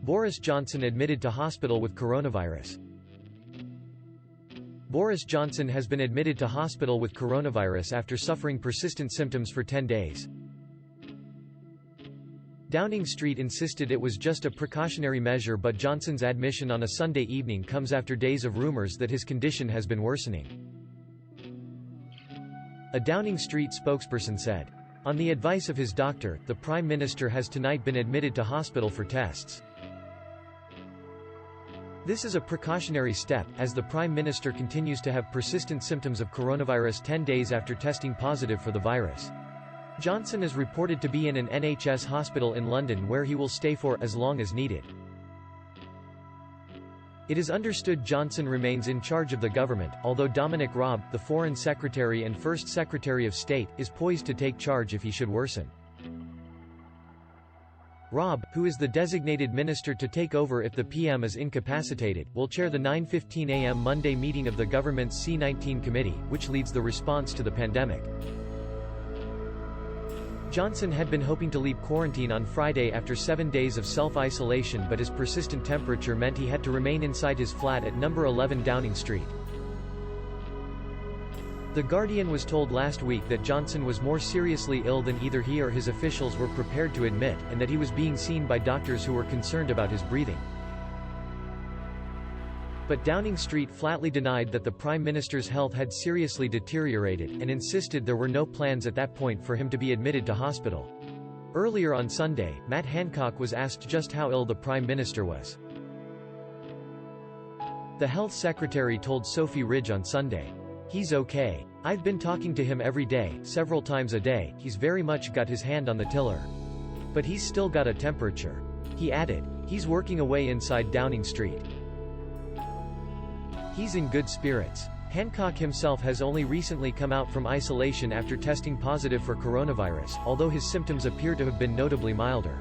Boris Johnson admitted to hospital with coronavirus. Boris Johnson has been admitted to hospital with coronavirus after suffering persistent symptoms for 10 days. Downing Street insisted it was just a precautionary measure, but Johnson's admission on a Sunday evening comes after days of rumours that his condition has been worsening. A Downing Street spokesperson said, "On the advice of his doctor, the Prime Minister has tonight been admitted to hospital for tests. This is a precautionary step, as the Prime Minister continues to have persistent symptoms of coronavirus 10 days after testing positive for the virus." Johnson is reported to be in an NHS hospital in London where he will stay for as long as needed. It is understood Johnson remains in charge of the government, although Dominic Raab, the Foreign Secretary and First Secretary of State, is poised to take charge if he should worsen. Raab, who is the designated minister to take over if the PM is incapacitated, will chair the 9:15 a.m. Monday meeting of the government's C-19 committee, which leads the response to the pandemic. Johnson had been hoping to leave quarantine on Friday after 7 days of self-isolation, but his persistent temperature meant he had to remain inside his flat at number 11 Downing Street. The Guardian was told last week that Johnson was more seriously ill than either he or his officials were prepared to admit, and that he was being seen by doctors who were concerned about his breathing. But Downing Street flatly denied that the Prime Minister's health had seriously deteriorated, and insisted there were no plans at that point for him to be admitted to hospital. Earlier on Sunday, Matt Hancock was asked just how ill the Prime Minister was. The Health Secretary told Sophie Ridge on Sunday, "He's okay. I've been talking to him every day, several times a day. He's very much got his hand on the tiller. But he's still got a temperature." He added, "He's working away inside Downing Street. He's in good spirits." Hancock himself has only recently come out from isolation after testing positive for coronavirus, although his symptoms appear to have been notably milder.